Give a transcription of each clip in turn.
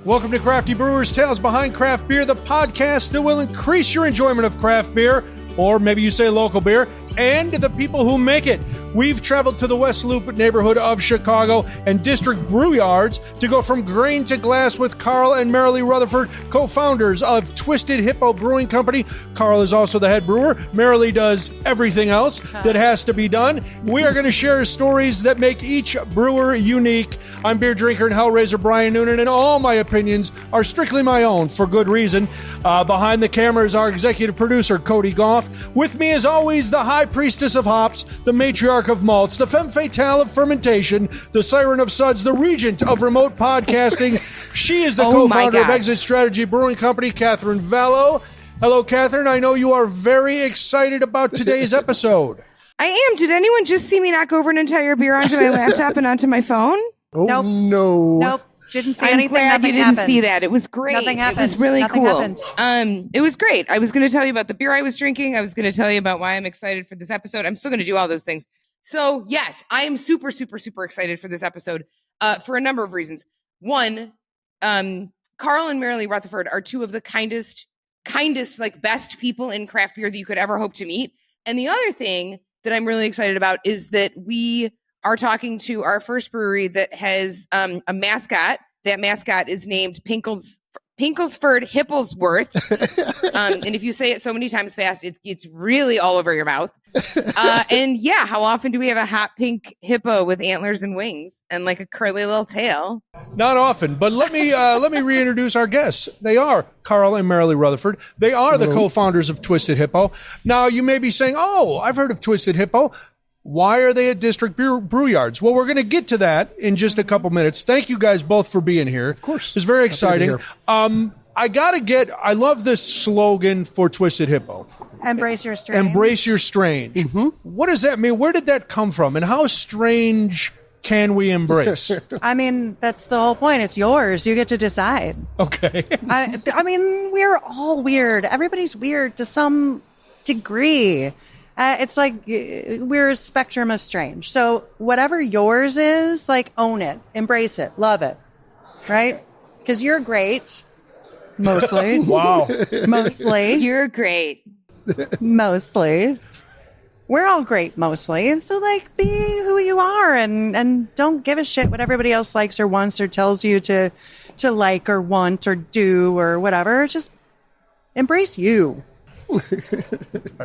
Welcome to Crafty Brewers Tales Behind Craft Beer, the podcast that will increase your enjoyment of craft beer, or maybe you say local beer, and the people who make it. We've traveled to the West Loop neighborhood of Chicago and District Brew Yards to go from grain to glass with Karl and Marilee Rutherford, co-founders of Twisted Hippo Brewing Company. Karl is also the head brewer. Marilee does everything else that has to be done. We are going to share stories that make each brewer unique. I'm beer drinker and hellraiser Brian Noonan, and all my opinions are strictly my own for good reason. Behind the camera is our executive producer, Cody Goff. With me, as always, the high priestess of hops, the matriarch of malts, the femme fatale of fermentation, the siren of suds, the regent of remote podcasting. She is the co-founder of Exit Strategy Brewing Company, Catherine Vallow. Hello, Catherine. I know you are very excited about today's episode. I am. Did anyone just see me knock over an entire beer onto my laptop and onto my phone? Oh, nope. No. Nope. Didn't see I'm anything. glad Nothing you didn't happened. see that. It was great. Nothing happened. It was really Nothing cool. happened. It was great. I was going to tell you about the beer I was drinking. I was going to tell you about why I'm excited for this episode. I'm still going to do all those things. So yes, I am super, super, super excited for this episode for a number of reasons. One, Karl and Marilee Rutherford are two of the kindest, like best people in craft beer that you could ever hope to meet. And the other thing that I'm really excited about is that we are talking to our first brewery that has a mascot. That mascot is named Pinklesford Hipplesworth. And if you say it so many times fast, it gets really all over your mouth. And yeah, how often do we have a hot pink hippo with antlers and wings and like a curly little tail? Not often, but let me reintroduce our guests. They are Karl and Marilee Rutherford. They are the co-founders of Twisted Hippo. Now, you may be saying, oh, I've heard of Twisted Hippo. Why are they at District Brew Yards? Well, we're going to get to that in just a couple minutes. Thank you guys both for being here. Of course. It's very exciting. I love this slogan for Twisted Hippo. Embrace your strange. Embrace your strange. Mm-hmm. What does that mean? Where did that come from? And how strange can we embrace? I mean, that's the whole point. It's yours. You get to decide. Okay. I mean, we're all weird. Everybody's weird to some degree. It's like we're a spectrum of strange. So whatever yours is, like, own it, embrace it, love it, right? Because you're great, mostly. Wow. Mostly. You're great. Mostly. We're all great, mostly. And so, like, be who you are and don't give a shit what everybody else likes or wants or tells you to like or want or do or whatever. Just embrace you.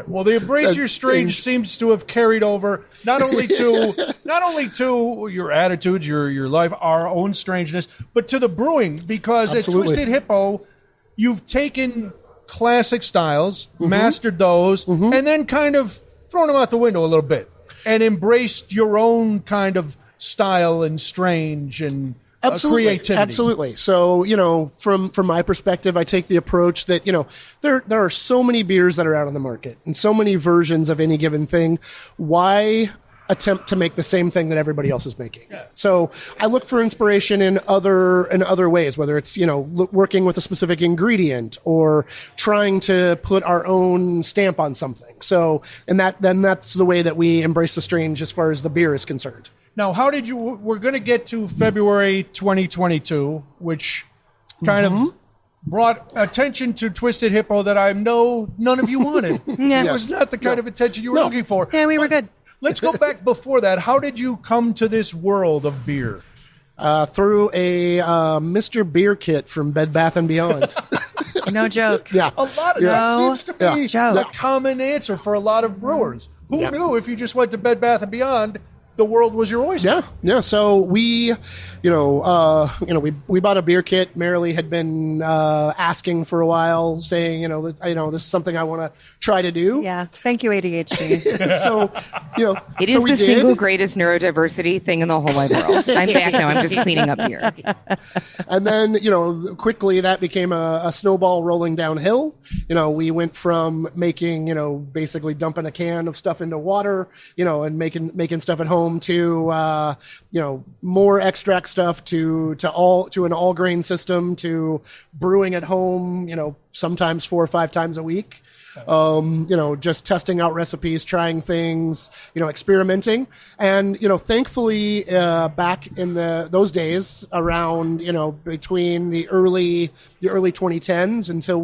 Well, the embrace your strange seems to have carried over not only to your attitudes, your life, our own strangeness, but to the brewing, because Absolutely. at Twisted Hippo, you've taken classic styles, mastered those, and then kind of thrown them out the window a little bit and embraced your own kind of style and strange and creativity. Absolutely. So, from my perspective, I take the approach that, there are so many beers that are out on the market and so many versions of any given thing. Why attempt to make the same thing that everybody else is making? Yeah. So I look for inspiration in other ways, whether it's, working with a specific ingredient or trying to put our own stamp on something. So, that's the way that we embrace the strange as far as the beer is concerned. Now, we're going to get to February 2022, which kind of brought attention to Twisted Hippo that I know none of you wanted. It was not the kind of attention you were looking for. Yeah, we were good. Let's go back before that. How did you come to this world of beer? Through a Mr. Beer kit from Bed Bath & Beyond. No joke. Yeah. A lot of that seems to be joke. the common answer for a lot of brewers. Who knew if you just went to Bed Bath & Beyond, the world was your oyster? Yeah. So we, we bought a beer kit. Marilee had been asking for a while, saying, this is something I want to try to do. Yeah. Thank you, ADHD. So, It is the single greatest neurodiversity thing in the whole wide world. I'm back now. I'm just cleaning up here. And then, quickly that became a snowball rolling downhill. We went from making, basically dumping a can of stuff into water, and making stuff at home to, more extract stuff to an all grain system to brewing at home, sometimes 4 or 5 times a week. Just testing out recipes, trying things, experimenting. And, thankfully, back in those days around, between the early 2010s until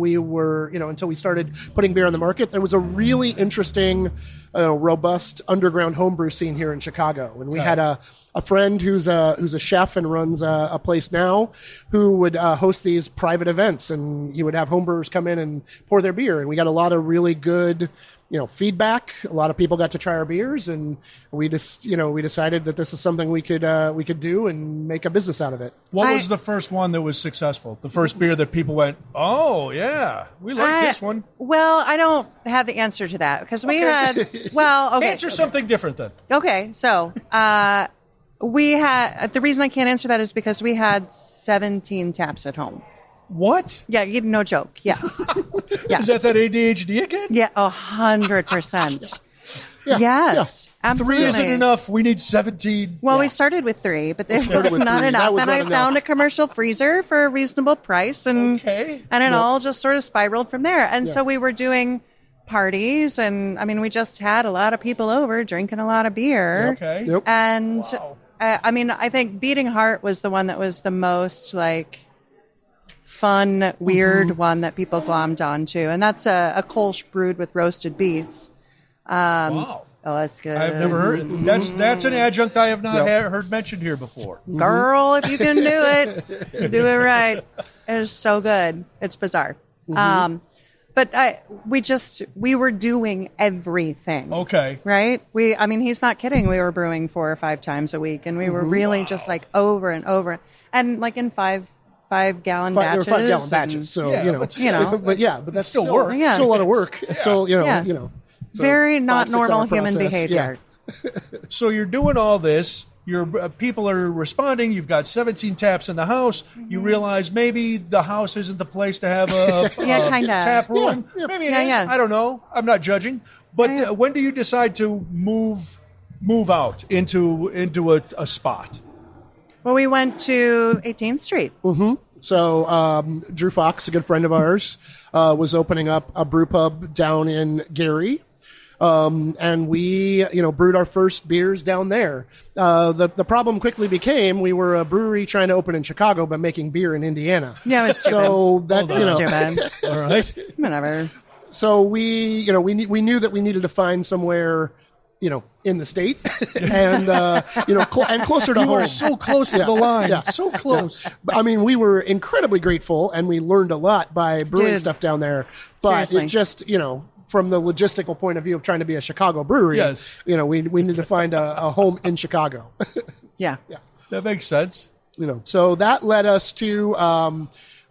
we started putting beer on the market, there was a really interesting, robust underground homebrew scene here in Chicago. And we had a friend who's a chef and runs a place now who would host these private events, and he would have homebrewers come in and pour their beer. And we got a lot of really good, feedback. A lot of people got to try our beers, and we decided that this is something we could do and make a business out of it. What was the first one that was successful? The first beer that people went, "Oh yeah, we like this one." Well, I don't have the answer to that because we had. Well, okay. Answer something different then. Okay, so we had. The reason I can't answer that is because we had 17 taps at home. What? Yeah, no joke. Yes. Yes. Is that ADHD again? Yeah, 100%. Yes, absolutely. 3 isn't enough. We need 17. Well, we started with 3, but it was not enough. And I found a commercial freezer for a reasonable price, and it all just sort of spiraled from there. And so we were doing parties, and I mean, we just had a lot of people over drinking a lot of beer. Okay. Yep. And I think Beating Heart was the one that was the most fun, weird one that people glommed onto, and that's a Kolsch brewed with roasted beets. Wow. Oh, that's good. I've never heard. That's an adjunct I have not heard mentioned here before. Girl, if you can do it, you do it right. It is so good. It's bizarre. But we were doing everything. Okay. Right? He's not kidding. We were brewing 4 or 5 times a week, and we were really just over and over, and in 5-gallon batches. There were 5-gallon batches, so but that's still work. Yeah. Still a lot of work. It's still so very not 5-6 normal hour human process. behavior. Yeah. So you're doing all this. Your people are responding. You've got 17 taps in the house. You realize maybe the house isn't the place to have a tap room. Yeah. Maybe it is. I don't know. I'm not judging. But when do you decide to move out into a spot? Well, we went to 18th Street. Mm-hmm. So Drew Fox, a good friend of ours, was opening up a brew pub down in Gary. And we, brewed our first beers down there. The problem quickly became we were a brewery trying to open in Chicago, but making beer in Indiana. Yeah, it was so that stupid. All right, whatever. So we knew that we needed to find somewhere, in the state, and and closer to home. You were so close to the line, so close. Yeah. We were incredibly grateful, and we learned a lot by brewing stuff down there. But Seriously. it just, from the logistical point of view of trying to be a Chicago brewery, we need to find a home in Chicago. Yeah. That makes sense. So that led us to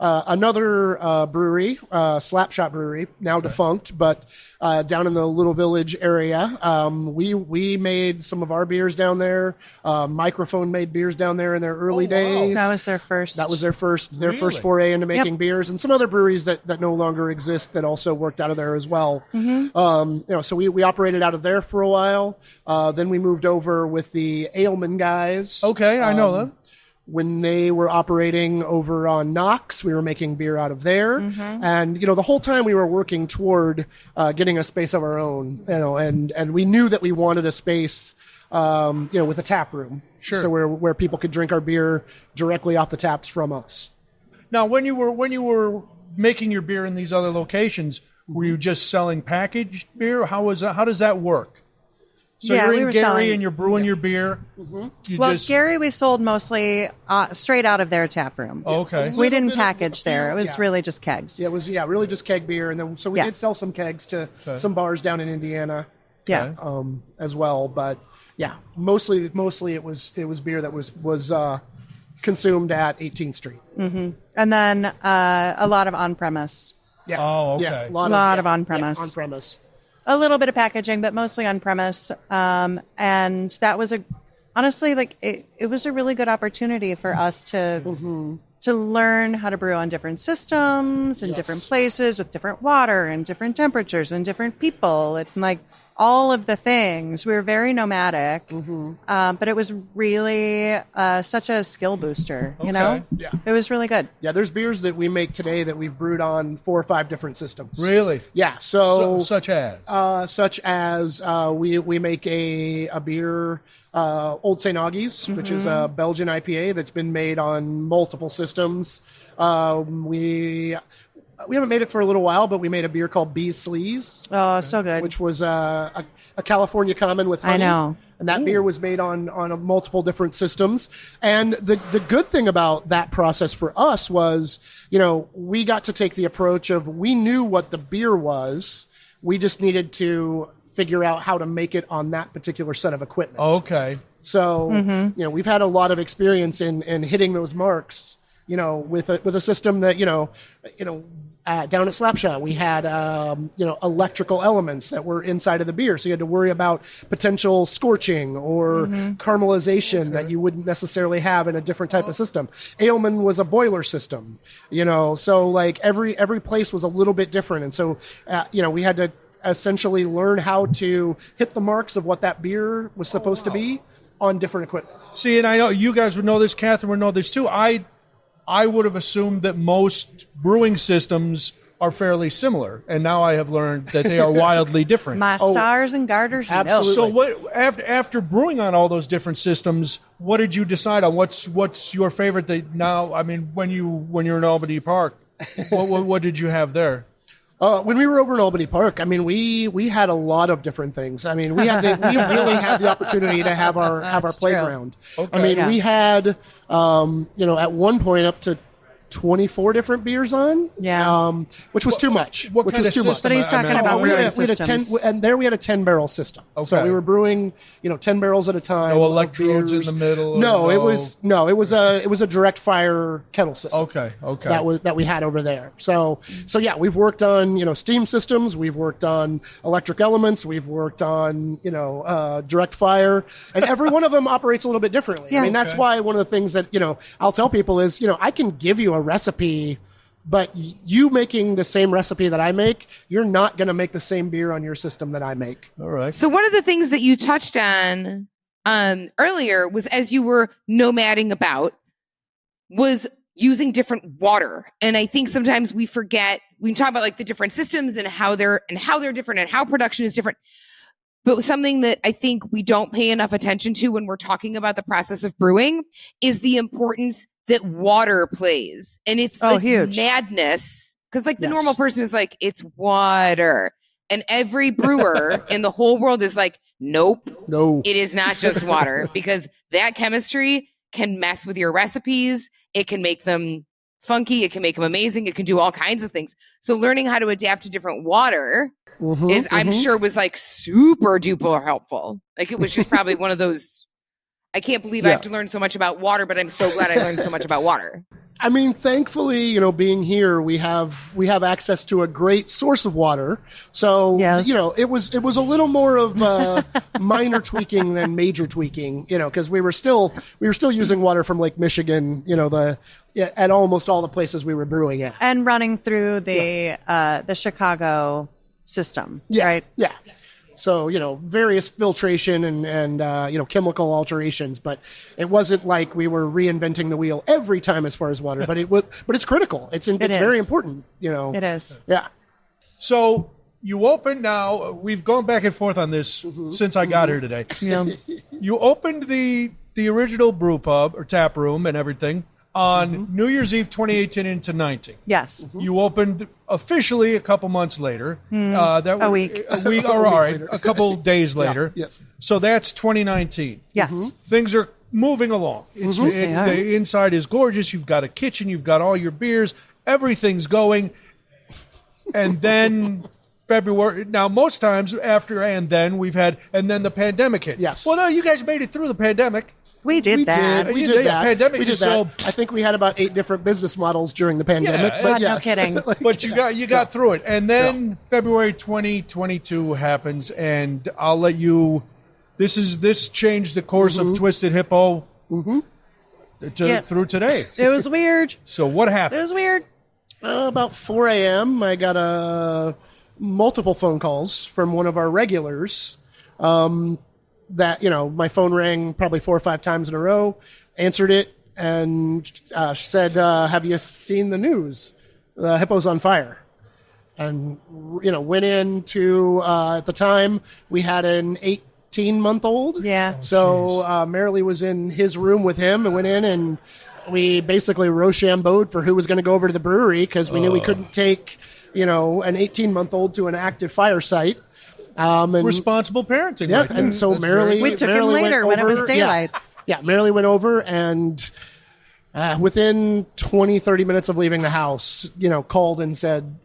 another brewery, Slapshot Brewery, now defunct, but down in the Little Village area. We made some of our beers down there. Microphone made beers down there in their early days. That was their first. That was their first foray into making beers, and some other breweries that no longer exist that also worked out of there as well. Mm-hmm. So we operated out of there for a while. Then we moved over with the Aleman guys. Okay, I know them. When they were operating over on Knox, we were making beer out of there. Mm-hmm. And, the whole time we were working toward getting a space of our own, and we knew that we wanted a space, with a tap room. Sure. So where people could drink our beer directly off the taps from us. Now, when you were making your beer in these other locations, were you just selling packaged beer? How does that work? So you're in Gary and you're brewing your beer. Mm-hmm. Gary we sold mostly straight out of their tap room. Oh, okay. We didn't package there. It was really just kegs. Yeah, it was really just keg beer, and then so we did sell some kegs to some bars down in Indiana. Yeah. As well, but mostly it was beer that was consumed at 18th Street. Mm-hmm. And then a lot of on-premise. Yeah. Oh, okay. Yeah, a lot of on-premise. Yeah, on-premise. A little bit of packaging, but mostly on-premise. And that was honestly, it was a really good opportunity for us to learn how to brew on different systems and different places with different water and different temperatures and different people. And all of the things. We were very nomadic, but it was really such a skill booster, you know? Yeah. It was really good. Yeah, there's beers that we make today that we've brewed on 4 or 5 different systems. Really? Yeah. So such as we make a beer, Old St. Augie's, which is a Belgian IPA that's been made on multiple systems. We haven't made it for a little while, but we made a beer called Bee's Sleaze. Oh, so good. Which was a California common with honey. I know. And that beer was made on multiple different systems. And the good thing about that process for us was, we got to take the approach of we knew what the beer was. We just needed to figure out how to make it on that particular set of equipment. Okay. So, we've had a lot of experience in hitting those marks, with a system that, down at Slapshot, we had, electrical elements that were inside of the beer. So you had to worry about potential scorching or caramelization that you wouldn't necessarily have in a different type of system. Ailman was a boiler system, so like every place was a little bit different. And so, we had to essentially learn how to hit the marks of what that beer was supposed to be on different equipment. See, and I know you guys would know this, Catherine would know this too. I would have assumed that most brewing systems are fairly similar, and now I have learned that they are wildly different. My stars and garters, absolutely. So what after brewing on all those different systems, what did you decide on? What's your favorite? That now, I mean, when you're in Albany Park, what did you have there? When we were over in Albany Park, I mean, we had a lot of different things. I mean, we really had the opportunity to have our playground. Okay. I mean, we had, at one point up to 24 different beers on, which was too much. What kind of system? But he's talking about we brewing had a 10, and there we had a 10-barrel system. Okay. So we were brewing, 10 barrels at a time. No electrodes in the middle. No, it was a direct fire kettle system. Okay. That we had over there. So yeah, we've worked on steam systems. We've worked on electric elements. We've worked on direct fire, and every one of them operates a little bit differently. Yeah. I mean, that's why one of the things that I'll tell people is I can give you a recipe, but you making the same recipe that I make, you're not going to make the same beer on your system that I make. All right. So one of the things that you touched on earlier was, as you were nomading about, was using different water. And I think sometimes we forget, we talk about like the different systems and how they're different and how production is different. But something that I think we don't pay enough attention to when we're talking about the process of brewing is the importance that water plays. And it's huge. Madness. Because like the normal person is like, it's water. And every brewer in the whole world is like, nope, No, it is not just water. Because that chemistry can mess with your recipes. It can make them funky. It can make them amazing. It can do all kinds of things. So learning how to adapt to different water I'm sure was like super duper helpful. Like it was just probably one of those, I can't believe I have to learn so much about water, but I'm so glad I learned so much about water. I mean, thankfully, being here, we have access to a great source of water. So, it was a little more of minor tweaking than major tweaking, because we were still using water from Lake Michigan, at almost all the places we were brewing at, and running through the Chicago system, right? Yeah. So, various filtration and chemical alterations, but it wasn't like we were reinventing the wheel every time as far as water, but it's critical. It's very important, It is. Yeah. So you opened now, we've gone back and forth on this since I got here today. Yeah. You opened the original brew pub or tap room and everything on New Year's Eve 2018 into 19. Yes. You opened officially a couple months later. A week. A couple days later. Yeah. Yes. So that's 2019. Yes. Things are moving along. The inside is gorgeous. You've got a kitchen. You've got all your beers. Everything's going. And then February. Now, most times after and then the pandemic hit. Yes. Well, no, you guys made it through the pandemic. We did that. We did that. Pandemic we did so, that. I think we had about 8 different business models during the pandemic. Yeah, but no kidding. But you got through it. And then February 2022 happens, and I'll let you. This changed the course of Twisted Hippo through today. It was weird. So what happened? It was weird. About 4 a.m., I got a multiple phone calls from one of our regulars that, my phone rang probably 4 or 5 times in a row, answered it, and she said, have you seen the news? The Hippo's on fire. And, went into, at the time, we had an 18-month-old. Yeah. So Marilee was in his room with him and went in, and we basically Rochambeaued for who was going to go over to the brewery because we knew we couldn't take, an 18-month-old to an active fire site. And, Responsible parenting. yeah, right there. and so That's Marilee... We took him Marilee later went when it was over- daylight. Yeah, Marilee went over, and within 20, 30 minutes of leaving the house, called and said,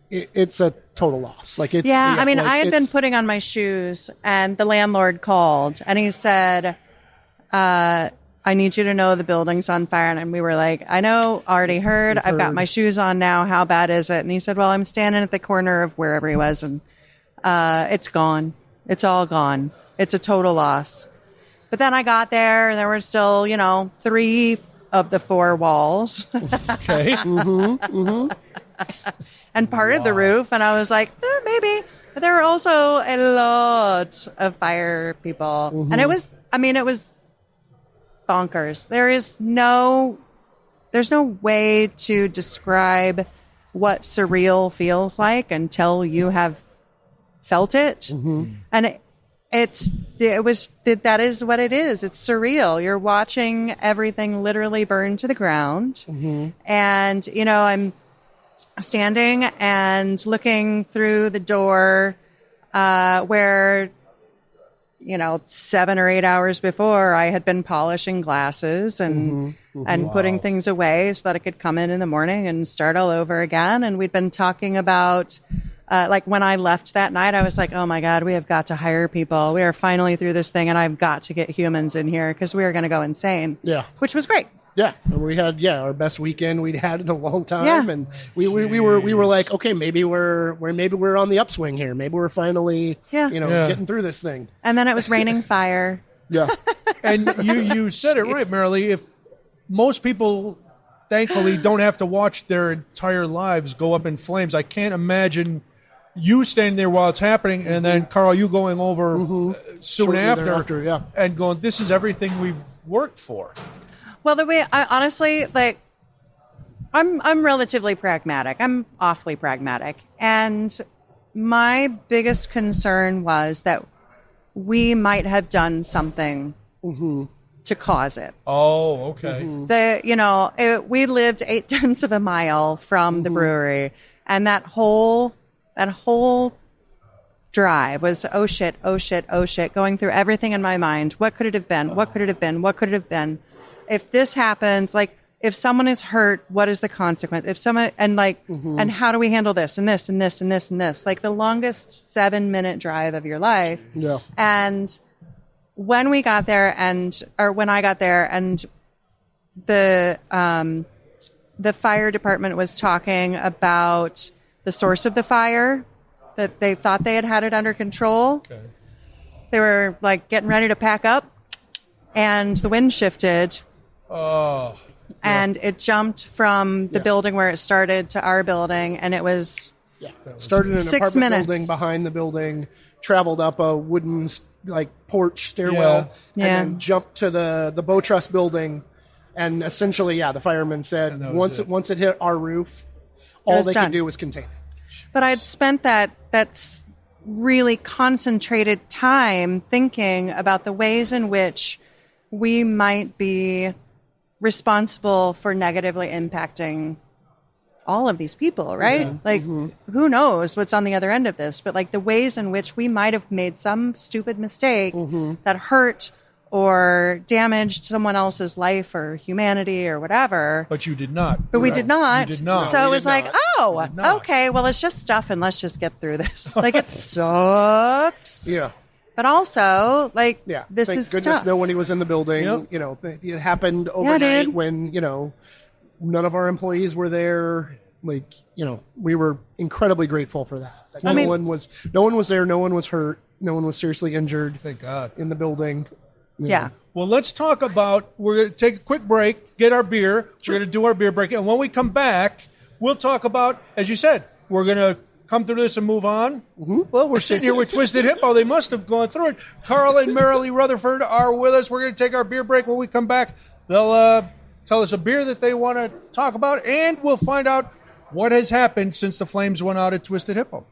it's a total loss. Like it's I mean, like, I had been it's- putting on my shoes, and the landlord called, and he said, I need you to know the building's on fire. And we were like, I know, already heard. I've got my shoes on now. How bad is it? And he said, well, I'm standing at the corner of wherever he was, and it's gone. It's all gone. It's a total loss. But then I got there, and there were still, 3 of the 4 walls. Okay. And part of the roof, and I was like, maybe. But there were also a lot of fire people, and it was bonkers. There's no way to describe what surreal feels like until you have felt it, and that is what it is. It's surreal. You're watching everything literally burn to the ground, and I'm standing and looking through the door where 7 or 8 hours before I had been polishing glasses and putting things away so that I could come in the morning and start all over again. And we'd been talking about like when I left that night, I was like, oh my God, we have got to hire people. We are finally through this thing, and I've got to get humans in here because we are going to go insane. Yeah. Which was great. Yeah, and we had our best weekend we'd had in a long time, Yeah. and we were like, okay, maybe we're on the upswing here. Maybe we're finally getting through this thing. And then it was raining fire. Yeah, And you said it right, Marilee. If most people, thankfully, don't have to watch their entire lives go up in flames, I can't imagine you standing there while it's happening, and then Karl, you going over soon Shortly after, thereafter, yeah. and going, "This is everything we've worked for." Well, the way I honestly I'm relatively pragmatic. I'm awfully pragmatic, and my biggest concern was that we might have done something to cause it. Oh, okay. We lived 0.8 of a mile from the brewery, and that whole drive was oh shit, going through everything in my mind. What could it have been? What could it have been? What could it have been? If this happens, like if someone is hurt, what is the consequence? If someone and how do we handle this and this and this and this and this? Like the longest 7-minute drive of your life. Yeah. And when I got there and the fire department was talking about the source of the fire, that they thought they had it under control. Okay. They were like getting ready to pack up, and the wind shifted. Oh. And it jumped from the building where it started to our building, and it was started in an 6 apartment minutes. building behind the building, traveled up a wooden porch stairwell, Yeah. and then jumped to the bow truss building. And essentially, the firemen said was once it hit our roof, all was they done. could do was contain it. But I'd spent that's really concentrated time thinking about the ways in which we might be responsible for negatively impacting all of these people, right? Who knows what's on the other end of this, but like the ways in which we might have made some stupid mistake that hurt or damaged someone else's life or humanity or whatever. But you did not. But we did not. You did not. So we it was did like, not. oh, did not. okay, well, it's just stuff and let's just get through this. Like, it sucks. Yeah. But also, like, Yeah. this Thank is goodness stuff. nobody was in the building. Yep. It happened overnight dude. when, none of our employees were there. Like, we were incredibly grateful for that. Like, no one was there. No one was hurt. No one was seriously injured Thank God. in the building. Yeah. Well, let's talk about, we're going to take a quick break, get our beer. We're going to do our beer break. And when we come back, we'll talk about, as you said, we're going to come through this and move on? Well, we're sitting here with Twisted Hippo. They must have gone through it. Karl and Marilee Rutherford are with us. We're going to take our beer break. When we come back, they'll tell us a beer that they want to talk about, and we'll find out what has happened since the flames went out at Twisted Hippo.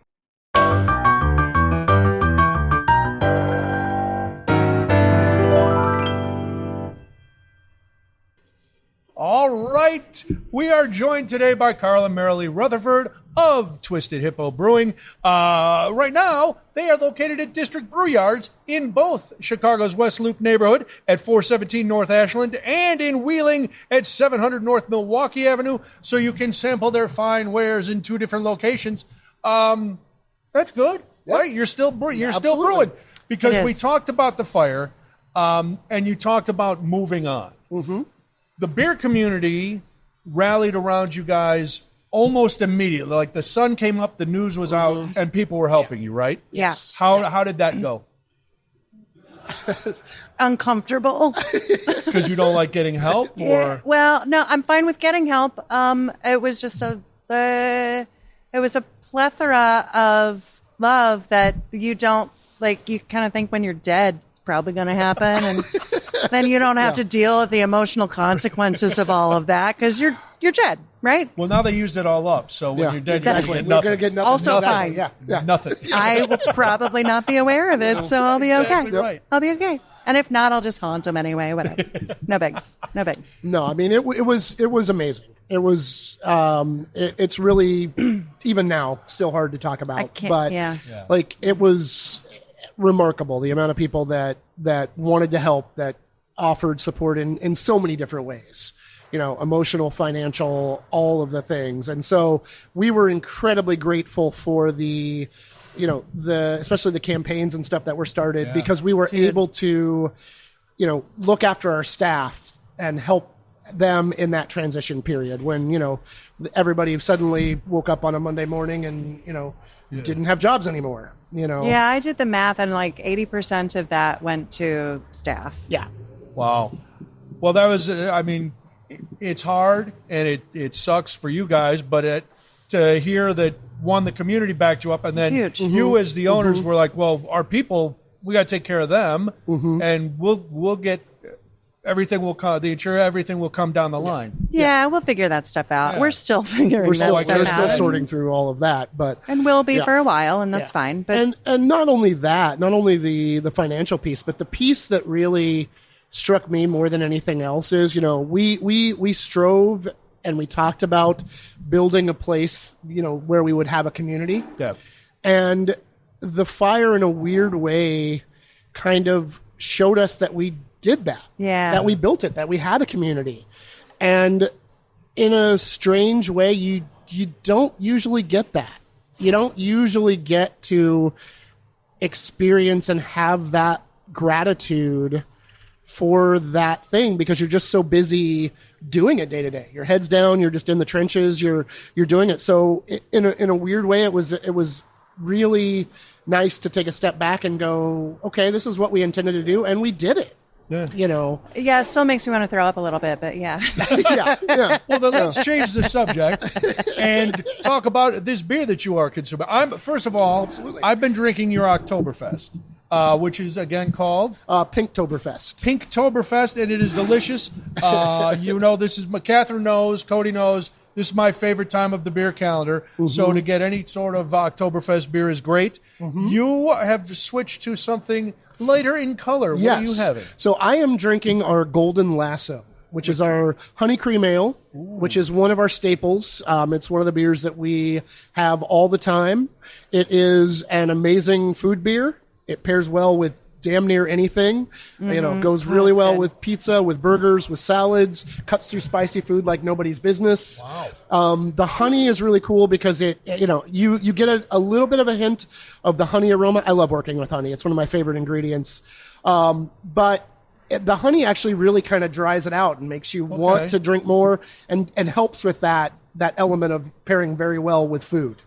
All right. We are joined today by Karl and Marilee Rutherford of Twisted Hippo Brewing. Right now, they are located at District Brew Yards in both Chicago's West Loop neighborhood at 417 North Ashland and in Wheeling at 700 North Milwaukee Avenue, so you can sample their fine wares in 2 different locations. That's good, right? You're still brewing. Because we talked about the fire, and you talked about moving on. Mm-hmm. The beer community rallied around you guys almost immediately. Like the sun came up, the news was out, and people were helping you, right? Yeah. How did that go? Uncomfortable. Because you don't like getting help, or well, no, I'm fine with getting help. It was just it was a plethora of love that you don't like. You kind of think when you're dead, it's probably going to happen, and then you don't have to deal with the emotional consequences of all of that because you're dead, right? Well, now they used it all up, so when you're dead, you're That's- going to We're going to get nothing. Also fine. Yeah. nothing. I will probably not be aware of it, so I'll be Exactly okay. right. I'll be okay. And if not, I'll just haunt them anyway. Whatever. No bigs. No bigs. No, I mean, it was amazing. It was, it's really, even now, still hard to talk about. I can't. But, like, it was remarkable, the amount of people that wanted to help, that offered support in so many different ways. You know, emotional, financial, all of the things. And so we were incredibly grateful for the, you know, especially the campaigns and stuff that were started because we were able to, you know, look after our staff and help them in that transition period when, you know, everybody suddenly woke up on a Monday morning and, you know, didn't have jobs anymore, you know. Yeah, I did the math, and like 80% of that went to staff. Yeah. Wow. Well, that was, I mean, it's hard and it sucks for you guys, but to hear that, one, the community backed you up, and then you as the owners were like, well, our people, we got to take care of them, and we'll get everything will come. Everything will come down the line. Yeah, we'll figure that stuff out. Yeah. We're still figuring that stuff We're out. still sorting through all of that, but And will be for a while, and that's fine. But and not only that, not only the financial piece, but the piece that really struck me more than anything else is, you know, we strove and we talked about building a place, you know, where we would have a community. Yeah. And the fire, in a weird way, kind of showed us that we did that. Yeah. That we built it, that we had a community. And in a strange way, you don't usually get that. You don't usually get to experience and have that gratitude for that thing because you're just so busy doing it day to day. Your head's down, you're just in the trenches, you're doing it. So in a weird way, it was really nice to take a step back and go, okay, this is what we intended to do, and we did it. Yeah. You know. yeah, it still makes me want to throw up a little bit, but yeah. yeah. Well, then let's change the subject and talk about this beer that you are consuming. First of all, I've been drinking your Oktoberfest, which is again called Pinktoberfest. Pinktoberfest, and it is delicious. You know, this is Catherine knows, Cody knows. This is my favorite time of the beer calendar. So to get any sort of Oktoberfest beer is great. You have switched to something lighter in color. What are you having? So I am drinking our Golden Lasso, which is our honey cream ale, which is one of our staples. It's one of the beers that we have all the time. It is an amazing food beer. It pairs well with damn near anything. You know, goes really well with pizza, with burgers, with salads, cuts through spicy food like nobody's business. Wow. The honey is really cool because it, you know, you get a little bit of a hint of the honey aroma. I love working with honey. It's one of my favorite ingredients. But the honey actually really kind of dries it out and makes you want to drink more and helps with that element of pairing very well with food.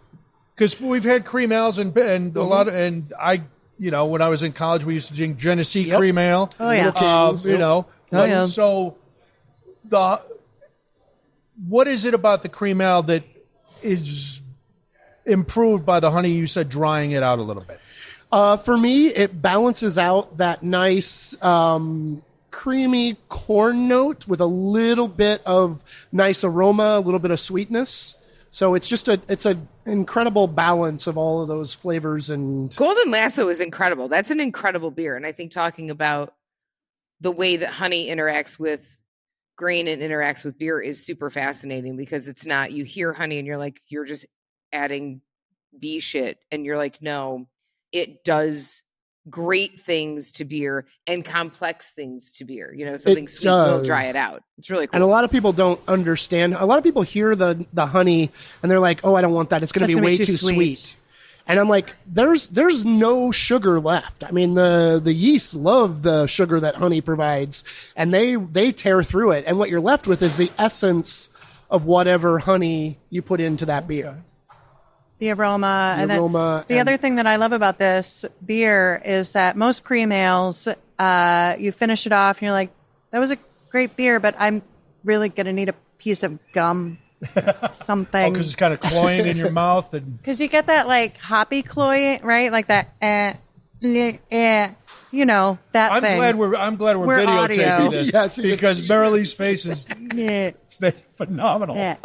Because we've had cream ales and a lot of, and I, you know, when I was in college, we used to drink Genesee cream ale. Oh, yeah. You know. Oh, yeah. So what is it about the cream ale that is improved by the honey? You said drying it out a little bit. For me, it balances out that nice creamy corn note with a little bit of nice aroma, a little bit of sweetness. So it's just it's an incredible balance of all of those flavors. And Golden Lasso is incredible. That's an incredible beer. And I think talking about the way that honey interacts with grain and interacts with beer is super fascinating, because it's not, you hear honey and you're like, you're just adding bee shit. And you're like, no, it does great things to beer and complex things to beer. You know, something sweet will dry it out. It's really cool. And a lot of people don't understand. A lot of people hear the honey and they're like, oh, I don't want that. It's going to be way too sweet. And I'm like, there's no sugar left. I mean, the yeasts love the sugar that honey provides, and they tear through it. And what you're left with is the essence of whatever honey you put into that beer. The aroma. The other thing that I love about this beer is that most cream ales, you finish it off and you're like, that was a great beer, but I'm really going to need a piece of gum, something. Because it's kind of cloying in your mouth. Because you get that like hoppy cloying, right? Like that, you know, that I'm thing. I'm glad we're videotaping audio. this, Yes, because Marilee's face is phenomenal.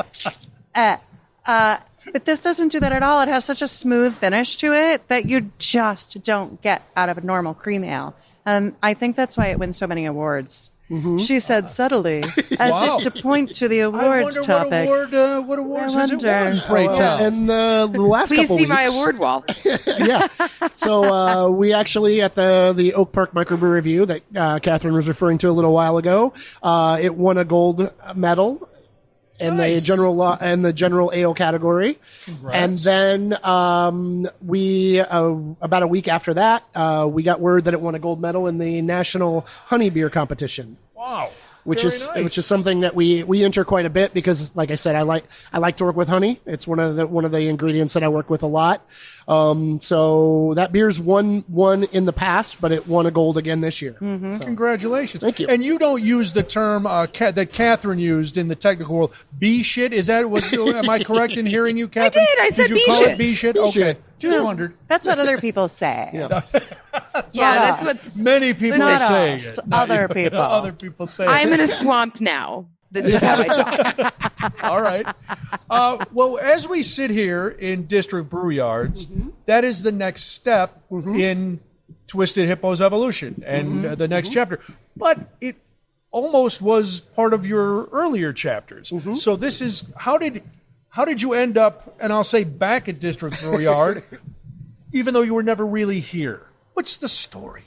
But this doesn't do that at all. It has such a smooth finish to it that you just don't get out of a normal cream ale. And I think that's why it wins so many awards. Mm-hmm. She said subtly, as if to point to the award topic. What awards has it won, pray tell? And the last Please couple see weeks, my award wall. Yeah. So we actually, at the Oak Park Microbrew Review that Catherine was referring to a little while ago, it won a gold medal in the general ale category. Congrats. And then we about a week after that, we got word that it won a gold medal in the National Honey Beer Competition. Wow. Which is something that we enter quite a bit, because, like I said, I like to work with honey. It's one of the ingredients that I work with a lot. So that beer's won in the past, but it won a gold again this year. Mm-hmm. So. Congratulations! Thank you. And you don't use the term that Catherine used in the technical world, bee shit. Am I correct in hearing you, Catherine? I said did you bee call shit. it bee shit? Bee Okay, shit. just wondered. That's what other people say. Yeah. That's what Many people Not are saying us, it. other people. Other people say it. I'm in a swamp now. This is how I talk. All right. Well, as we sit here in District Brew Yards, that is the next step in Twisted Hippo's evolution and the next chapter. But it almost was part of your earlier chapters. So this is how did you end up? And I'll say back at District Brew Yard, even though you were never really here. What's the story?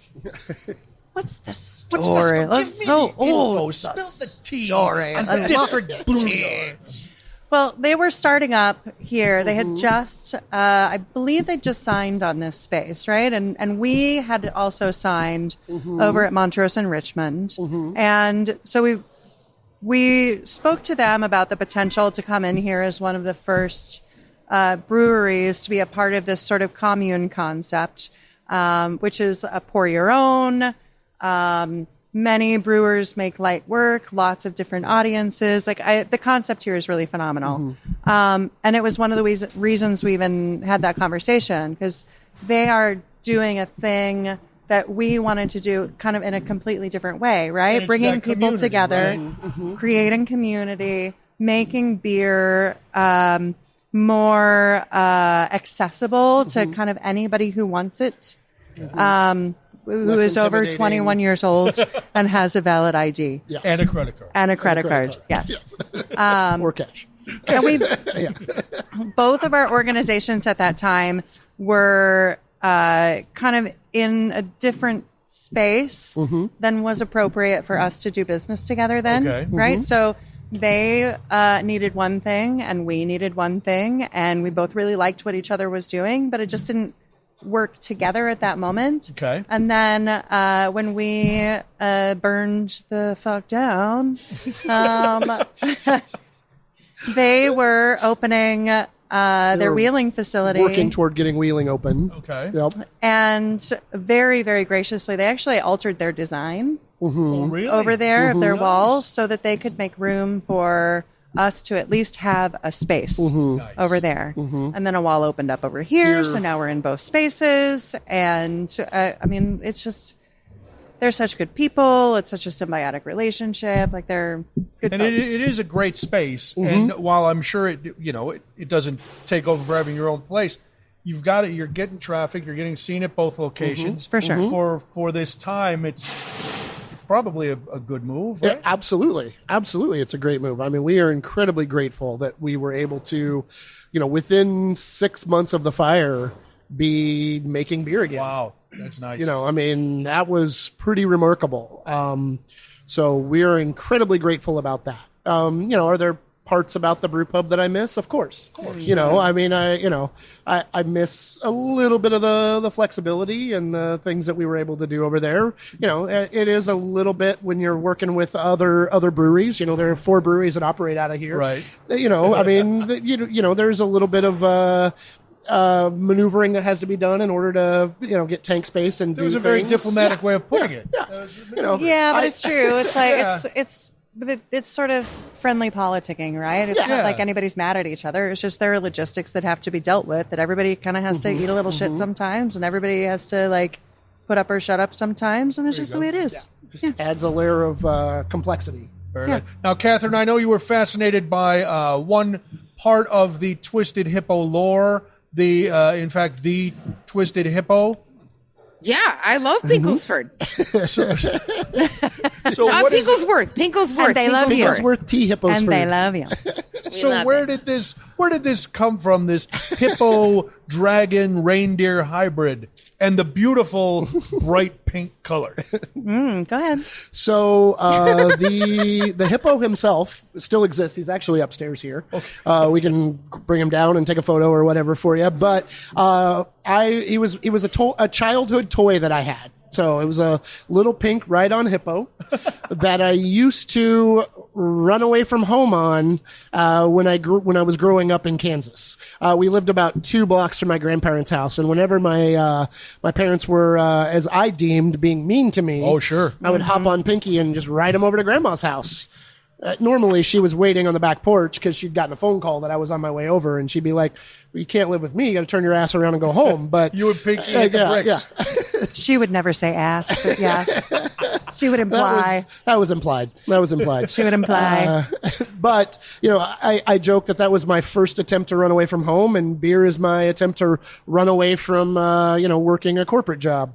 What's the story? That's so old. Spill the tea. Story. On the District Brew Yards. Well, they were starting up here. They had just, I believe they just signed on this space, right? And we had also signed over at Montrose and Richmond. And so we spoke to them about the potential to come in here as one of the first breweries to be a part of this sort of commune concept, which is a pour your own. Many brewers make light work, lots of different audiences. The concept here is really phenomenal. And it was one of the reasons we even had that conversation, because they are doing a thing that we wanted to do kind of in a completely different way, right? Bringing people together, right? Creating community, making beer more accessible to kind of anybody who wants it. Who is over 21 years old and has a valid ID. Yes. And a credit card. And a credit card, yes. Or cash. And both of our organizations at that time were kind of in a different space than was appropriate for us to do business together then, right? So they needed one thing and we needed one thing, and we both really liked what each other was doing, but it just didn't work together at that moment. Okay. And then when we burned the fuck down, they were opening their wheeling facility. Working toward getting wheeling open. Okay. Yep. And very, very graciously, they actually altered their design Oh, really? over there of their walls so that they could make room for us to at least have a space Nice. over there. And then a wall opened up over here. So now we're in both spaces. And I mean, it's just, they're such good people. It's such a symbiotic relationship. Like they're good And folks. it is a great space. And while I'm sure it doesn't take over for having your own place, you've got it. You're getting traffic. You're getting seen at both locations. For sure. For this time, it's probably a good move, right? Yeah, absolutely. It's a great move. I mean, we are incredibly grateful that we were able to, within 6 months of the fire, be making beer again. Wow, that's nice. I mean, that was pretty remarkable. So we are incredibly grateful about that. Are there parts about the brew pub that I miss? Of course. I mean, I miss a little bit of the flexibility and the things that we were able to do over there. It is a little bit when you're working with other breweries. There are 4 breweries that operate out of here. Right. I mean, there's a little bit of maneuvering that has to be done in order to get tank space and do It was a things. very diplomatic way of putting it. Yeah, but it's true. It's like it's sort of friendly politicking, right? It's not like anybody's mad at each other. It's just there are logistics that have to be dealt with, that everybody kind of has to eat a little shit sometimes, and everybody has to like put up or shut up sometimes, and it's just the way it is. Just adds a layer of complexity. Very nice. Now, Catherine, I know you were fascinated by one part of the Twisted Hippo lore. In fact, the Twisted Hippo. Yeah, I love Pinklesford. So what is it? Pinklesworth. And they love you. Pinklesworth Tea Hippos And for they you. love you. So where did this come from? This hippo dragon reindeer hybrid and the beautiful bright pink color. Go ahead. So the hippo himself still exists. He's actually upstairs here. We can bring him down and take a photo or whatever for you. But he was a childhood toy that I had. So it was a little pink ride-on hippo that I used to run away from home on when I was growing up in Kansas. We lived about 2 blocks from my grandparents' house, and whenever my parents were, as I deemed, being mean to me, Oh, sure. I would hop on Pinky and just ride him over to Grandma's house. Normally, she was waiting on the back porch because she'd gotten a phone call that I was on my way over, and she'd be like, well, "You can't live with me. You got to turn your ass around and go home." But You would Pinky hit the bricks. Yeah. She would never say ass, but yes. She would imply. That was implied. She would imply. But, I joke that was my first attempt to run away from home, and beer is my attempt to run away from, working a corporate job.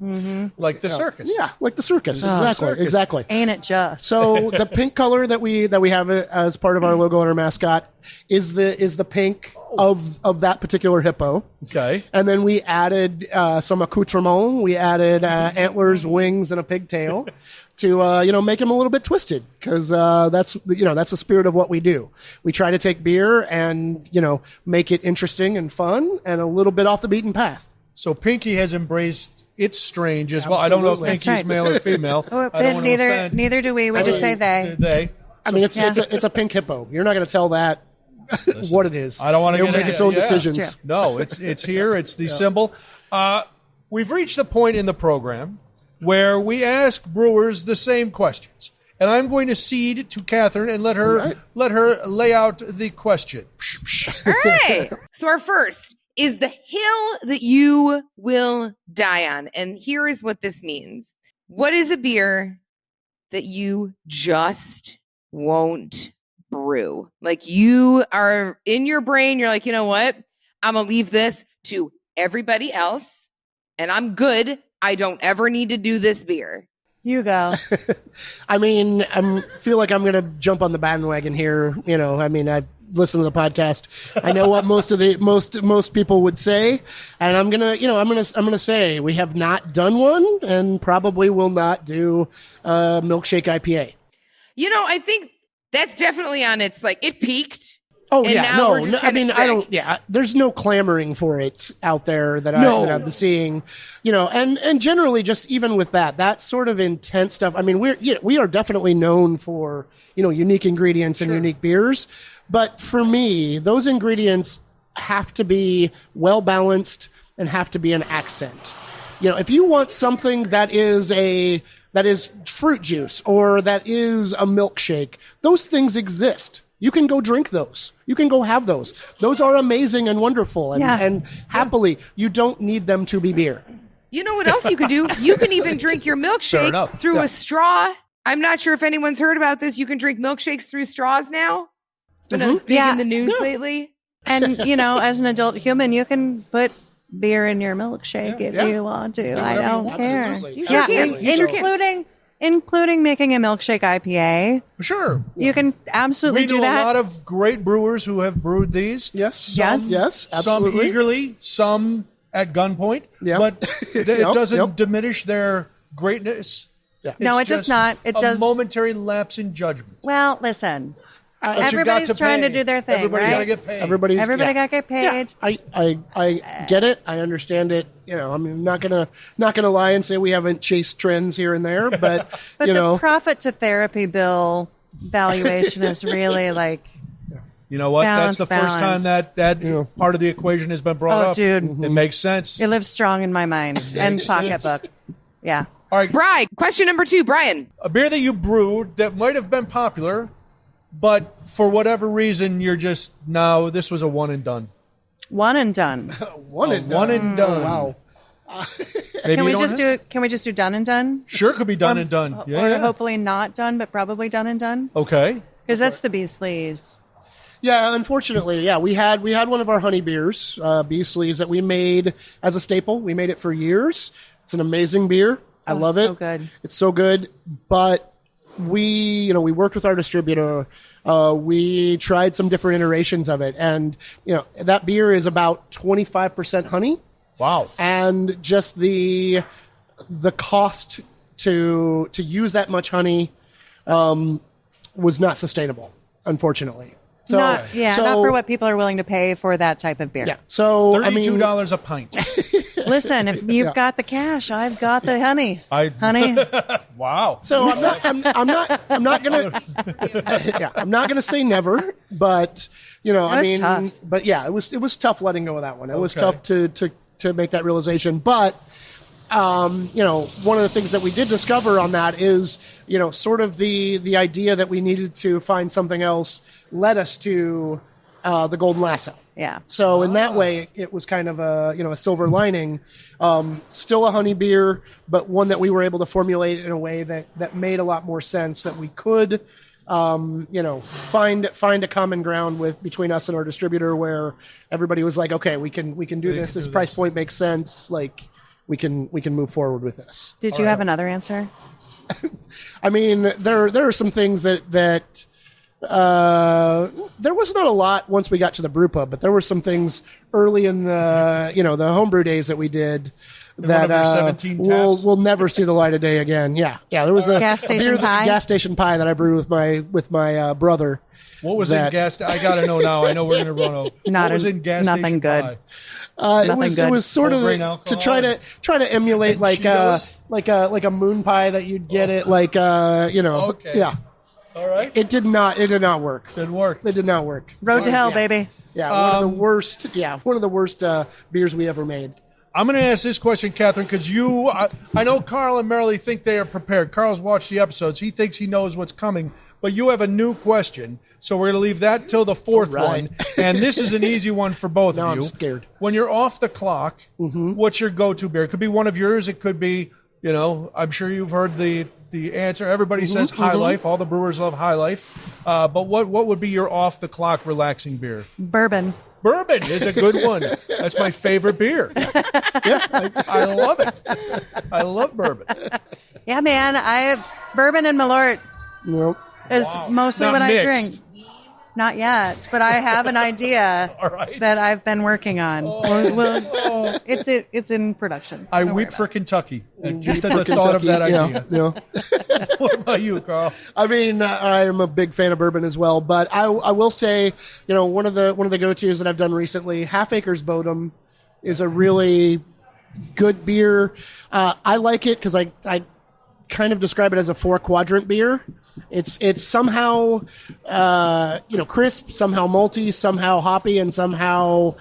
Like the circus. Yeah, like the circus. Exactly. Ain't it just? So the pink color that we have as part of our logo and our mascot is the pink of that particular hippo. Okay. And then we added some accoutrement. We added antlers, wings, and a pigtail to make him a little bit twisted, because that's the spirit of what we do. We try to take beer and make it interesting and fun and a little bit off the beaten path. So Pinky has embraced its strange as well. I don't know if Absolutely. Pinky's That's right. male or female. Oh, I don't want to offend. neither do we. We just say they. They. I mean, it's a pink hippo. You're not going to tell that what it is. I don't want to It'll make its own decisions. Yeah. No, it's here. It's the symbol. We've reached the point in the program where we ask brewers the same questions, and I'm going to cede to Catherine and let her lay out the question. All right. So our first is the hill that you will die on. And here is what this means. What is a beer that you just won't brew? Like, you are in your brain, you're like, you know what? I'm going to leave this to everybody else, and I'm good. I don't ever need to do this beer. You go. I mean, I feel like I'm going to jump on the bandwagon here. I mean, I listen to the podcast. I know what most people would say, and I'm gonna say we have not done one, and probably will not do a milkshake IPA. I think that's definitely on its, like, it peaked. Oh, And yeah, now we're just I mean, kinda I don't. Yeah, there's no clamoring for it out there that I've been seeing. And generally, just even with that sort of intense stuff. I mean, we are definitely known for unique ingredients and unique beers. But for me, those ingredients have to be well balanced and have to be an accent. If you want something that is fruit juice or that is a milkshake, those things exist. You can go drink those. You can go have those. Those are amazing and wonderful. And happily, you don't need them to be beer. You know what else you can do? You can even drink your milkshake through a straw. I'm not sure if anyone's heard about this. You can drink milkshakes through straws now. It's been big in the news lately. And, as an adult human, you can put beer in your milkshake if you want to. I don't care. You sure can. Including making a milkshake IPA. Sure. You can absolutely do that. We know a lot of great brewers who have brewed these. Yes. Yes, absolutely. Some eagerly, some at gunpoint. Yeah. But it doesn't diminish their greatness. Yeah. No, it does not. It does. A momentary lapse in judgment. Well, listen. Everybody's trying to do their thing, Everybody right? got to get paid. Everybody got to get paid. Yeah. I get it. I understand it. I'm not gonna lie and say we haven't chased trends here and there, but the profit to therapy bill valuation is really like. You know what? That's the first time that part of the equation has been brought up. Oh, dude. It makes sense. It lives strong in my mind and pocketbook. Yeah. All right. Brian, question number 2, Brian. A beer that you brewed that might have been popular, but for whatever reason, you're just, no, this was a one and done. One and done. One and done. Wow. Can we just do done and done? Sure, could be done and done. Or hopefully not done, but probably done and done. Okay. Because that's the Beasley's. Yeah, unfortunately, we had one of our honey beers, Beasley's, that we made as a staple. We made it for years. It's an amazing beer. I love it. It's so good. It's so good. But we worked with our distributor. We tried some different iterations of it, and that beer is about 25% honey. Wow. And just the cost to use that much honey was not sustainable, unfortunately. So, not for what people are willing to pay for that type of beer. Yeah. So $32 a pint. Listen, if you've got the cash, I've got the honey. Honey. Wow. So I'm not gonna say never, but tough. But yeah, it was tough letting go of that one. It was tough to make that realization, but. One of the things that we did discover on that is, sort of the idea that we needed to find something else led us to the Golden Lasso. Yeah. So in that way, it was kind of a silver lining. Still a honey beer, but one that we were able to formulate in a way that made a lot more sense, that we could, find a common ground between us and our distributor, where everybody was like, okay, we can do this. This price point makes sense. Like, we can move forward with this. Did you have another answer? I mean, there are some things that there was not a lot once we got to the brew pub, but there were some things early in the the homebrew days that we did that we'll never see the light of day again. Yeah. There was a gas station pie that I brewed with my brother. What was in gas? I gotta know now. I know we're gonna run out. What was in gas nothing station good. pie? It was sort of to try to emulate like a moon pie that you'd get it Okay. Yeah. All right. It did not work. Didn't work. It did not work. Road to hell, baby. Yeah, one of the worst. Yeah, one of the worst beers we ever made. I'm going to ask this question, Catherine, because I know Karl and Marilee think they are prepared. Karl's watched the episodes. He thinks he knows what's coming, but you have a new question, so we're going to leave that till the fourth one. And this is an easy one for both of you. I'm scared. When you're off the clock, what's your go-to beer? It could be one of yours. It could be, I'm sure you've heard the answer. Everybody says High Life. All the brewers love High Life. But what would be your off-the-clock relaxing beer? Bourbon. Bourbon is a good one. That's my favorite beer. I love it. I love bourbon. Yeah, man. I have bourbon and Malort. Nope. Is mostly Not what mixed. I drink. Not yet, but I have an idea All right. that I've been working on. It's in production. I Don't weep worry for about Kentucky. And just at the thought of that idea. Yeah. What about you, Karl? I mean, I am a big fan of bourbon as well, but I will say, one of the go-tos that I've done recently, Half Acres Bodum, is a really good beer. I like it because I kind of describe it as a 4-quadrant beer. It's somehow crisp, somehow malty, somehow hoppy, and somehow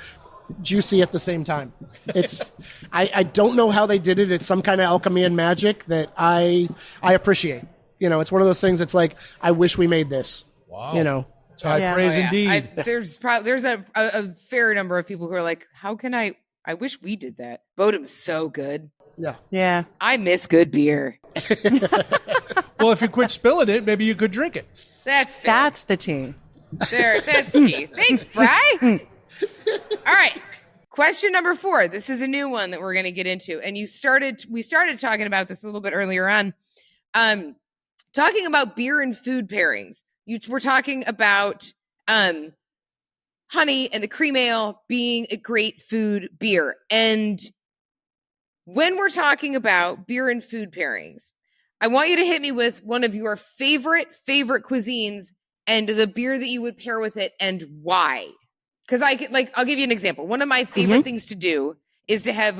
juicy at the same time. It's I don't know how they did it. It's some kind of alchemy and magic that I appreciate. It's one of those things. It's like, I wish we made this. Wow. It's high Yeah. praise Oh, yeah. indeed. There's a fair number of people who are like, how can I wish we did that. Bodum's so good. Yeah. Yeah. I miss good beer. Well, if you quit spilling it, maybe you could drink it. That's fair. That's the tea. That's key. Thanks, Bri. All right. Question number 4. This is a new one that we're going to get into. And we started talking about this a little bit earlier on. Talking about beer and food pairings. We're talking about honey and the cream ale being a great food beer. And when we're talking about beer and food pairings, I want you to hit me with one of your favorite cuisines and the beer that you would pair with it and why. Because I'll give you an example. One of my favorite things to do is to have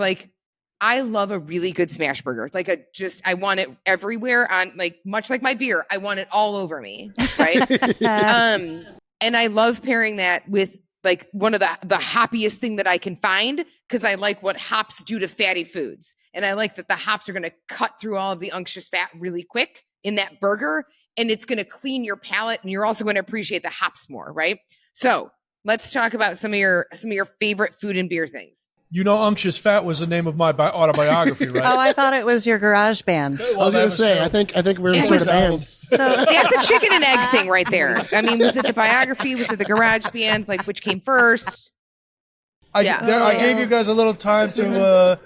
I love a really good smash burger. I want it everywhere on much like my beer. I want it all over me. Right. And I love pairing that with one of the hoppiest thing that I can find, because I like what hops do to fatty foods. And I like that the hops are going to cut through all of the unctuous fat really quick in that burger, and it's going to clean your palate, and you're also going to appreciate the hops more, right? So let's talk about some of your favorite food and beer things. Unctuous Fat was the name of my autobiography, right? Oh, I thought it was your garage band. I was going to say, I think we're in sort of band. So That's a chicken and egg thing right there. I mean, was it the biography? Was it the garage band? Which came first? I gave you guys a little time to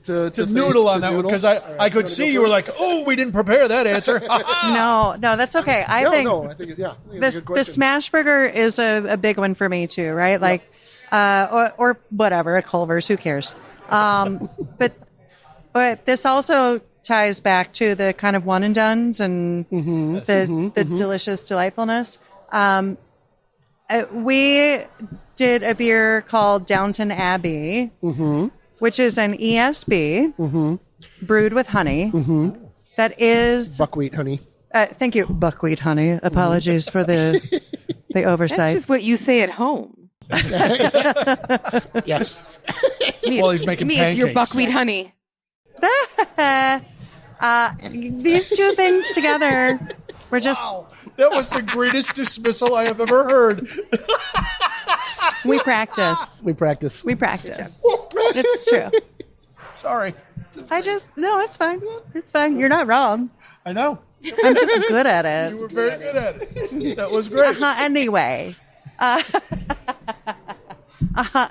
noodle on that one, because I could see you were like, oh, we didn't prepare that answer. no, that's okay. I think I think it's a good the question. smash burger is a big one for me too, right? Or whatever, a Culver's, who cares? But this also ties back to the kind of one and dones and the delicious delightfulness. We did a beer called Downton Abbey, which is an ESB brewed with honey. That is Buckwheat honey. thank you, buckwheat honey. Apologies for the oversight. That's just what you say at home. Yes. While he's making It's your pancakes. buckwheat honey. These two things together were just That was the greatest dismissal I have ever heard. we practice. We practice. It's true. Sorry. No, it's fine. It's fine. You're not wrong. I know. I'm just good at it. You were very good at it. That was great. Anyway.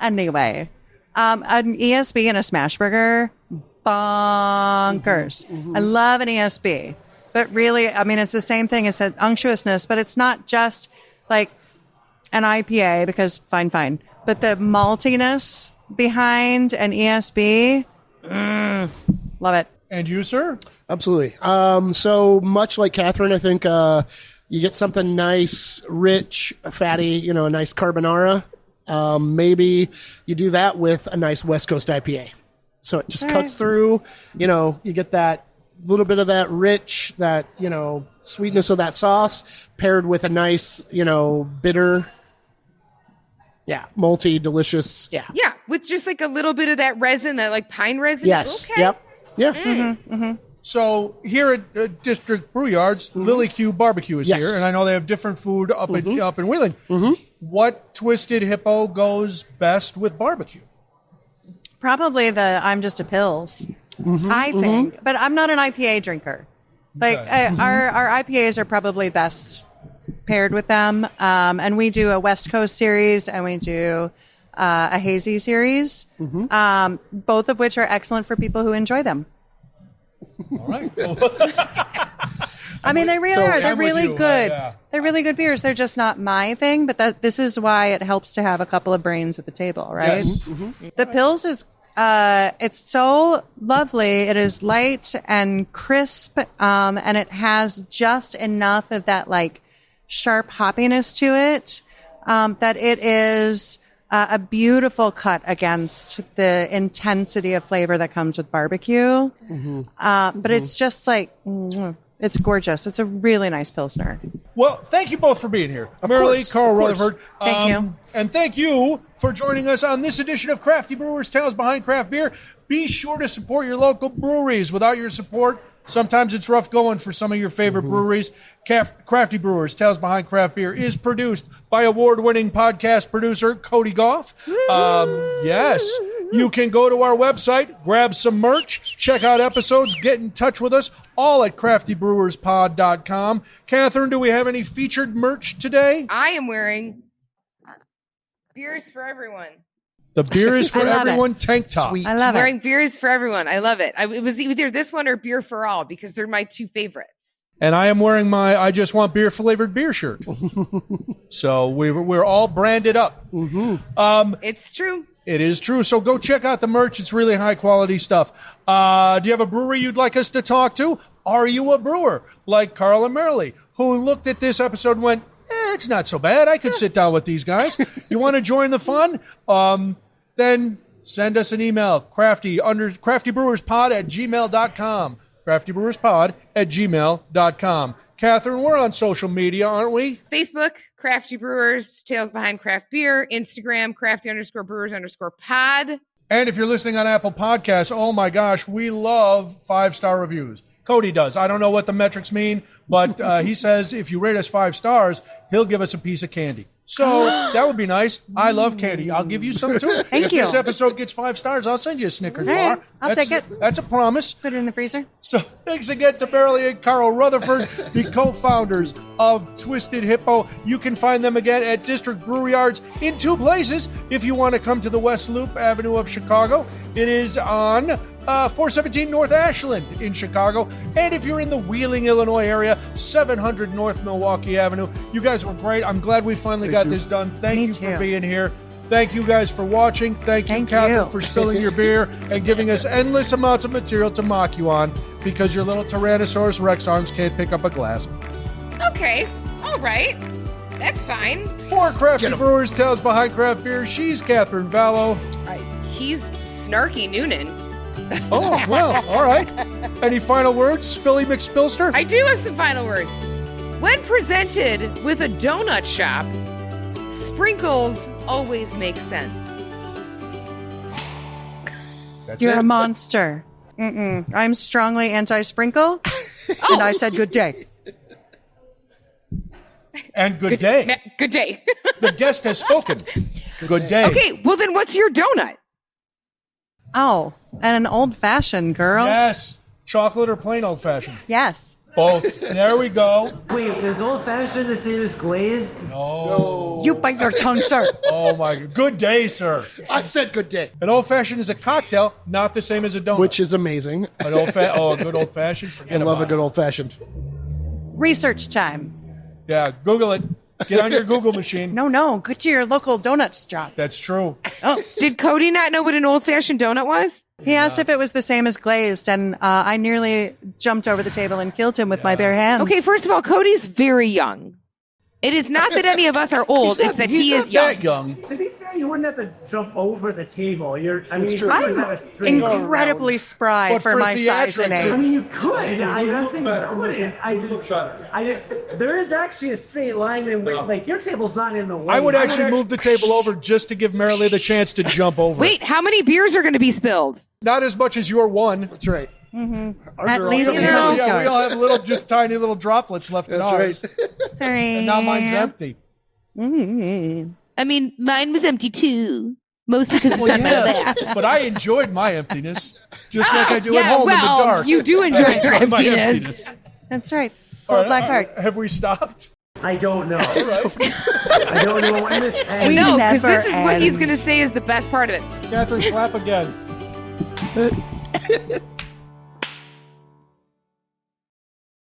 Anyway. An ESB and a smash burger, bonkers. I love an ESB. But really, I mean, it's the same thing as unctuousness, but it's not just like an IPA, because fine. But the maltiness behind an ESB, love it. And you, sir? Absolutely. So much like Catherine, I think you get something nice, rich, fatty, a nice carbonara. Maybe you do that with a nice West Coast IPA. So it just cuts through, you get that little bit of that rich, that, sweetness of that sauce paired with a nice, bitter, malty, delicious. Yeah. Yeah, with just like a little bit of that resin, that like pine resin. Yes. Okay. Yep. Yeah. So here at District Brew Yards, Lily Q Barbecue is Yes. here, and I know they have different food up in Wheeling. What Twisted Hippo goes best with barbecue? Probably I'm just a pills, I think. But I'm not an IPA drinker. Our IPAs are probably best paired with them. And we do a West Coast series and we do a hazy series, both of which are excellent for people who enjoy them. All right. I mean, they really are. They're I'm with really you. good. Yeah. They're really good beers. They're just not my thing, but this is why it helps to have a couple of brains at the table, right? Yes. The Pils is, it's so lovely. It is light and crisp, and it has just enough of that like sharp hoppiness to it, that it is a beautiful cut against the intensity of flavor that comes with barbecue. But it's just like, it's gorgeous. It's a really nice Pilsner. Well, thank you both for being here. Marilee, Karl Rutherford. Thank you. And thank you for joining us on this edition of Crafty Brewers Tales Behind Craft Beer. Be sure to support your local breweries. Without your support, Sometimes it's rough going for some of your favorite breweries. Crafty Brewers, Tales Behind Craft Beer, is produced by award-winning podcast producer Cody Goff. Yes, you can go to our website, grab some merch, check out episodes, get in touch with us, all at craftybrewerspod.com. Catherine, do we have any featured merch today? I am wearing Beers for Everyone. The Beer is for Everyone tank top. Sweet. I love it. Wearing Beers for Everyone. I love it. It was either this one or Beer for All because they're my two favorites. And I am wearing my I Just Want Beer flavored beer shirt. So we're all branded up. It's true. It is true. So go check out the merch. It's really high quality stuff. Do you have a brewery you'd like us to talk to? Are you a brewer like Karl and Marilee, who looked at this episode and went, it's not so bad. I could sit down with these guys. You want to join the fun? Then send us an email, craftybrewerspod@gmail.com. craftybrewerspod@gmail.com. Catherine, we're on social media, aren't we? Facebook, Crafty Brewers, Tales Behind Craft Beer. Instagram, crafty_brewers_pod. And if you're listening on Apple Podcasts, oh my gosh, we love 5-star reviews. Cody does. I don't know what the metrics mean, but he says if you rate us 5 stars, he'll give us a piece of candy. So that would be nice. I love candy. I'll give you some too. Thank if you. this episode gets 5 stars, I'll send you a Snickers All right, bar. I'll take it. That's a promise. Put it in the freezer. So thanks again to Marilee and Karl Rutherford, the co-founders of Twisted Hippo. You can find them again at District Brew Yards in 2 places. If you want to come to the West Loop Avenue of Chicago, it is on 417 North Ashland in Chicago. And if you're in the Wheeling, Illinois area, 700 North Milwaukee Avenue. You guys were great. I'm glad we finally got this done. Thank Me you for too. being here. Thank you guys for watching. Thank you, Thank Catherine, you. for spilling your beer and giving us endless amounts of material to mock you on because your little Tyrannosaurus Rex arms can't pick up a glass. Okay. All right. That's fine. For Crafty Brewers, Tales Behind Craft Beer, she's Catherine Vallow. He's Snarky Noonan. Oh, well, all right. Any final words, Spilly McSpilster? I do have some final words. When presented with a donut shop, sprinkles always make sense. That's You're it. a monster. I'm strongly anti-sprinkle, and I said good day. And good day. Good day. The guest has spoken. Good day. Okay, well then what's your donut? Oh, and an old-fashioned girl. Yes. Chocolate or plain old-fashioned? Yes. Both. There we go. Wait, is old-fashioned the same as glazed? No. You bite your tongue, sir. Oh, my. Good day, sir. I said good day, An old-fashioned is a cocktail, not the same as a donut. which is amazing. A good old-fashioned? I Forget love about a good old fashioned. Research time. it. Yeah, Google it. Get on your Google machine. No. Go to your local donut shop. That's true. Did Cody not know what an old-fashioned donut was? He asked if it was the same as glazed, and I nearly jumped over the table and killed him with my bare hands. Okay, first of all, Cody's very young. It is not that any of us are old, it's that he is young. That young. To be fair, you wouldn't have to jump over the table. true. You I'm just have a straight incredibly spry But for for my size and theatrics- I age. mean, you could. I'm not saying you couldn't. There is actually a straight line in which, like, your table's not in the way. I would actually move the table over just to give Marilee the chance to jump over. Wait, how many beers are going to be spilled? Not as much as your one. That's right. At least as You know- much as Yeah, we all yours. have just tiny little droplets left in That's ours. right. Sorry. And now mine's empty. I mean, mine was empty too. Mostly because it's on my back. But I enjoyed my emptiness, just like I do at Yeah, home in the well, dark. you do enjoy your I enjoy my emptiness. That's right. All Full right, black heart. Have we stopped? I don't know. I don't know when this ends. No, because never this is what he's end. going to say is the best part of it. Catherine, clap again.